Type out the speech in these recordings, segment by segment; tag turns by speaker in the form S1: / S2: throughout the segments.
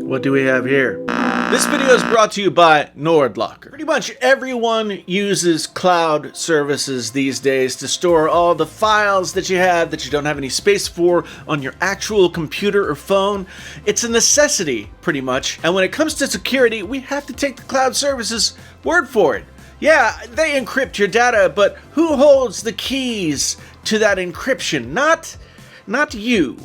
S1: What do we have here? This video is brought to you by NordLocker. Pretty much everyone uses cloud services these days to store all the files that you have that you don't have any space for on your actual computer or phone. It's a necessity, pretty much. And when it comes to security, we have to take the cloud services word for it. Yeah, they encrypt your data, but who holds the keys to that encryption? Not you.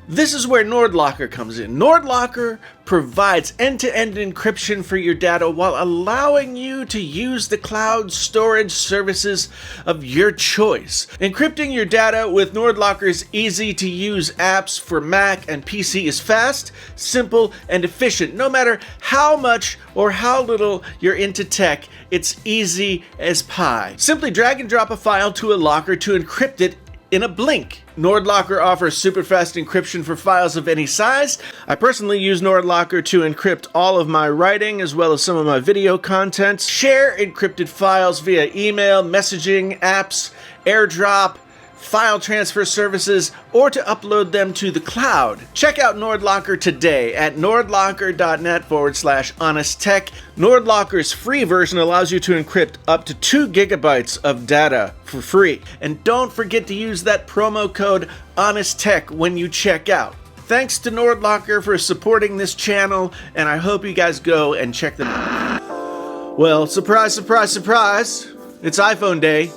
S1: This is where NordLocker comes in. NordLocker provides end-to-end encryption for your data while allowing you to use the cloud storage services of your choice. Encrypting your data with NordLocker's easy-to-use apps for Mac and PC is fast, simple, and efficient. No matter how much or how little you're into tech, it's easy as pie. Simply drag and drop a file to a locker to encrypt it in a blink. NordLocker offers super fast encryption for files of any size. I personally use NordLocker to encrypt all of my writing as well as some of my video content. Share encrypted files via email, messaging, apps, AirDrop, file transfer services, or to upload them to the cloud. Check out NordLocker today at nordlocker.net/honesttech. NordLocker's free version allows you to encrypt up to 2 gigabytes of data for free. And don't forget to use that promo code HONESTTech when you check out. Thanks to NordLocker for supporting this channel, and I hope you guys go and check them out. Well, surprise, surprise, surprise, it's iPhone day.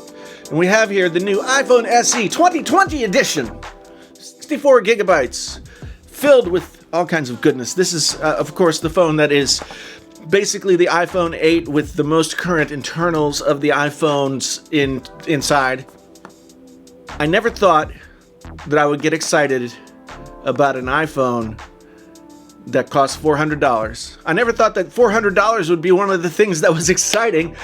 S1: And we have here the new iPhone SE 2020 edition. 64 gigabytes, filled with all kinds of goodness. This is, of course, the phone that is basically the iPhone 8 with the most current internals of the iPhones inside. I never thought that I would get excited about an iPhone that costs $400. I never thought that $400 would be one of the things that was exciting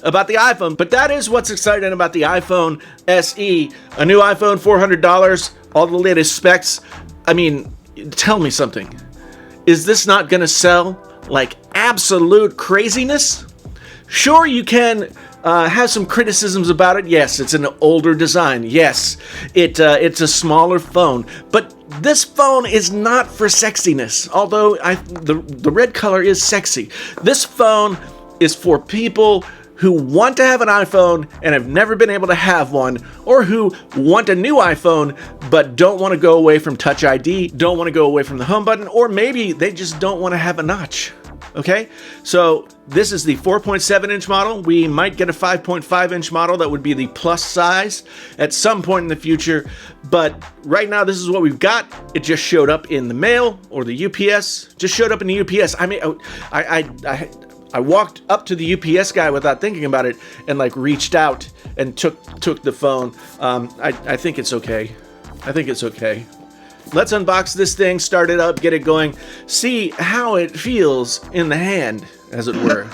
S1: about the iPhone, but that is what's exciting about the iPhone SE. A new iPhone, $400, all the latest specs. I mean, tell me something. Is this not gonna sell like absolute craziness? Sure, you can have some criticisms about it. Yes, it's an older design. Yes, it's a smaller phone, but this phone is not for sexiness, although the red color is sexy. This phone is for people who want to have an iPhone and have never been able to have one, or who want a new iPhone but don't want to go away from Touch ID, don't want to go away from the home button, or maybe they just don't want to have a notch. Okay, so this is the 4.7-inch model. We might get a 5.5-inch model that would be the plus size at some point in the future, but right now this is what we've got. It just showed up in the mail, or the UPS, just showed up in the UPS. I mean, I walked up to the UPS guy without thinking about it and like reached out and took the phone. I think it's okay. I think it's okay. Let's unbox this thing, start it up, get it going, see how it feels in the hand, as it were.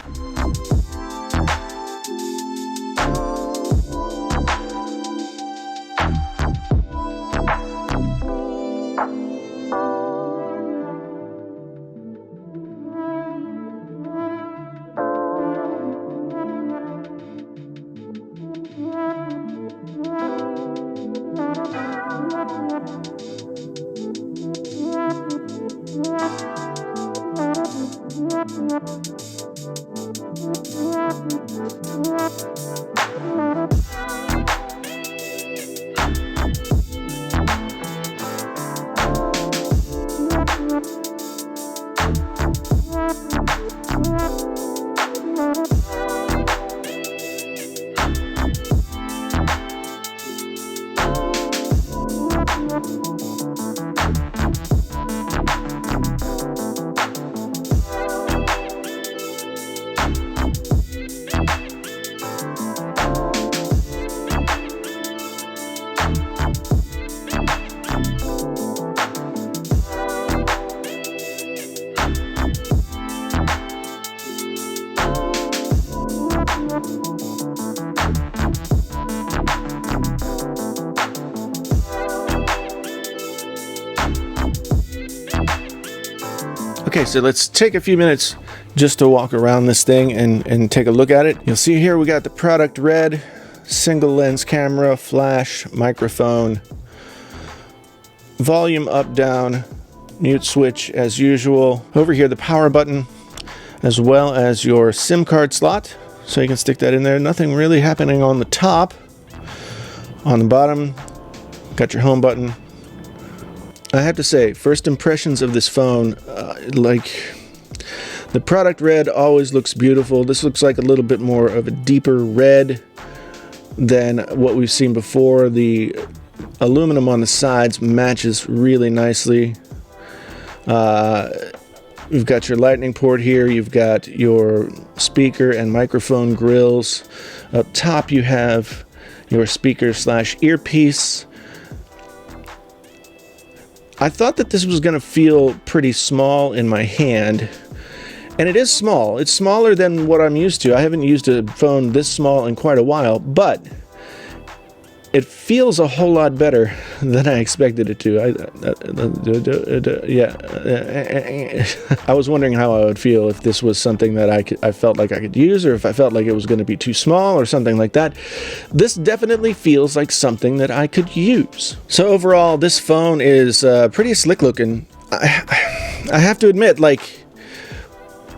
S1: Okay, so let's take a few minutes just to walk around this thing and take a look at it. You'll see here we got the product red, single lens camera, flash, microphone, volume up, down, mute switch as usual. Over here, the power button, as well as your SIM card slot. So you can stick that in there. Nothing really happening on the top. On the bottom, got your home button. I have to say, first impressions of this phone, the product red always looks beautiful. This looks like a little bit more of a deeper red than what we've seen before. The aluminum on the sides matches really nicely. You've got your lightning port here. You've got your speaker and microphone grills. Up top you have your speaker/earpiece. I thought that this was going to feel pretty small in my hand, and it is small. It's smaller than what I'm used to. I haven't used a phone this small in quite a while, but it feels a whole lot better than I expected it to. I was wondering how I would feel if this was something that I felt like I could use, or if I felt like it was going to be too small or something like that. This definitely feels like something that I could use. So overall, this phone is pretty slick looking. I have to admit, like,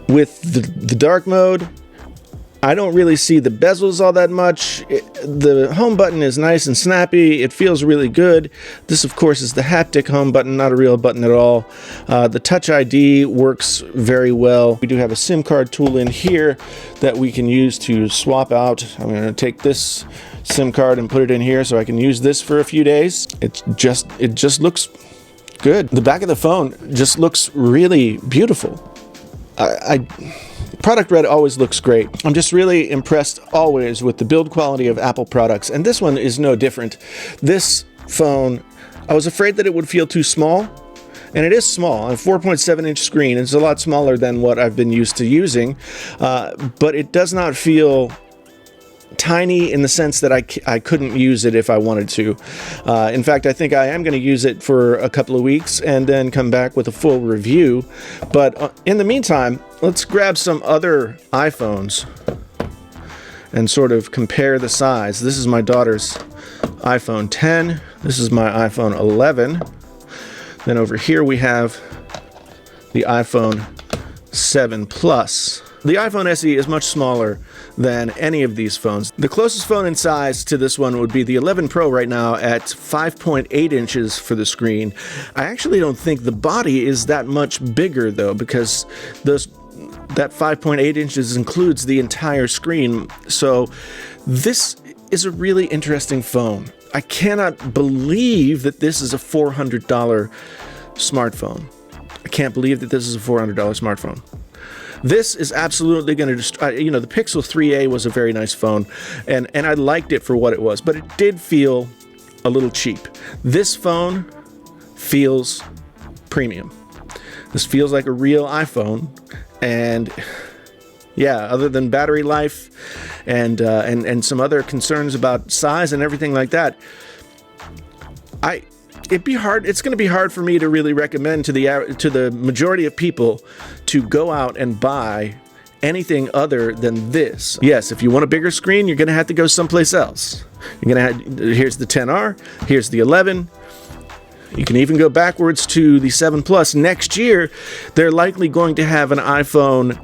S1: with the dark mode, I don't really see the bezels all that much. The home button is nice and snappy. It feels really good. This, of course, is the haptic home button, not a real button at all. The Touch ID works very well. We do have a SIM card tool in here that we can use to swap out. I'm going to take this SIM card and put it in here so I can use this for a few days. It just looks good. The back of the phone just looks really beautiful. Product red always looks great. I'm just really impressed always with the build quality of Apple products, and this one is no different. This phone, I was afraid that it would feel too small, and it is small. A 4.7-inch screen. It's a lot smaller than what I've been used to using, but it does not feel tiny in the sense that I couldn't use it if I wanted to. In fact, I think I am going to use it for a couple of weeks and then come back with a full review. But in the meantime, let's grab some other iPhones and sort of compare the size. This is my daughter's iPhone 10. This is my iPhone 11. Then over here we have the iPhone 7 Plus. The iPhone SE is much smaller than any of these phones. The closest phone in size to this one would be the 11 Pro right now at 5.8 inches for the screen. I actually don't think the body is that much bigger though, because that 5.8 inches includes the entire screen. So this is a really interesting phone. I cannot believe that this is a $400 smartphone. I can't believe that this is a $400 smartphone. This is absolutely going to destroy. The Pixel 3a was a very nice phone, and I liked it for what it was, but it did feel a little cheap. This phone feels premium. This feels like a real iPhone, and yeah, other than battery life and some other concerns about size and everything like that, it's going to be hard for me to really recommend to the majority of people to go out and buy anything other than this. Yes, if you want a bigger screen, you're going to have to go someplace else. Here's the 10R, here's the 11. You can even go backwards to the 7 Plus. Next year, they're likely going to have an iPhone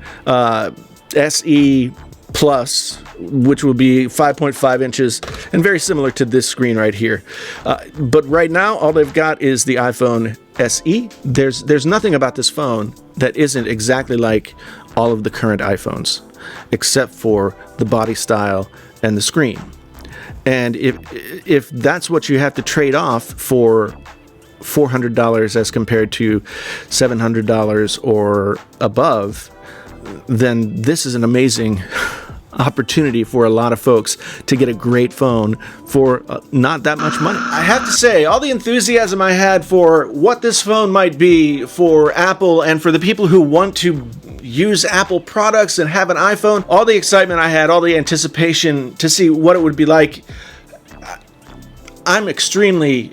S1: SE Plus, which will be 5.5 inches and very similar to this screen right here. But right now, all they've got is the iPhone SE. There's nothing about this phone that isn't exactly like all of the current iPhones, except for the body style and the screen. And if that's what you have to trade off for $400 as compared to $700 or above, then this is an amazing opportunity for a lot of folks to get a great phone for not that much money. I have to say, all the enthusiasm I had for what this phone might be for Apple and for the people who want to use Apple products and have an iPhone, all the excitement I had, all the anticipation to see what it would be like, I'm extremely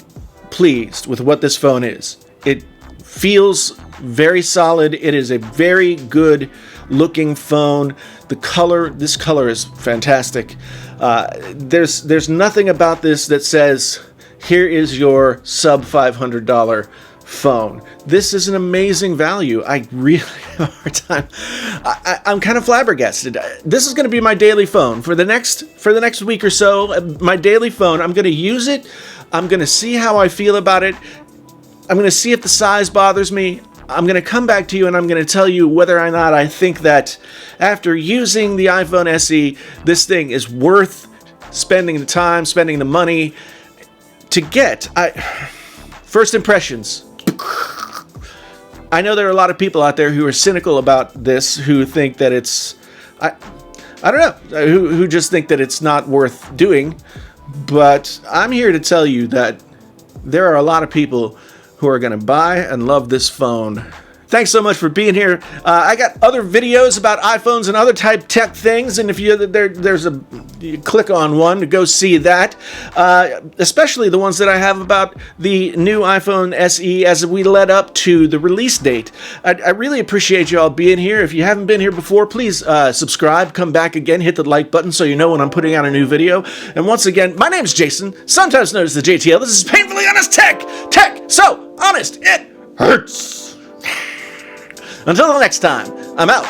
S1: pleased with what this phone is. It feels very solid. It is a very good looking phone. This color is fantastic. There's nothing about this that says, here is your sub $500 phone. This is an amazing value. I really have a hard time. I'm kind of flabbergasted. This is going to be my daily phone for the next week or so. My daily phone. I'm going to use it. I'm going to see how I feel about it. I'm going to see if the size bothers me. I'm going to come back to you and I'm going to tell you whether or not I think that after using the iPhone SE, this thing is worth spending the time, spending the money to get. First impressions. I know there are a lot of people out there who are cynical about this, who think that it's, I don't know, who just think that it's not worth doing. But I'm here to tell you that there are a lot of people who are going to buy and love this phone. Thanks so much for being here. I got other videos about iPhones and other type tech things, and if you click on one to go see that, especially the ones that I have about the new iPhone SE as we led up to the release date. I really appreciate you all being here. If you haven't been here before, please subscribe, come back again, hit the like button so you know when I'm putting out a new video. And once again, my name's Jason, sometimes known as the JTL. This is Painfully Honest Tech. Tech so honest it hurts. Until the next time, I'm out.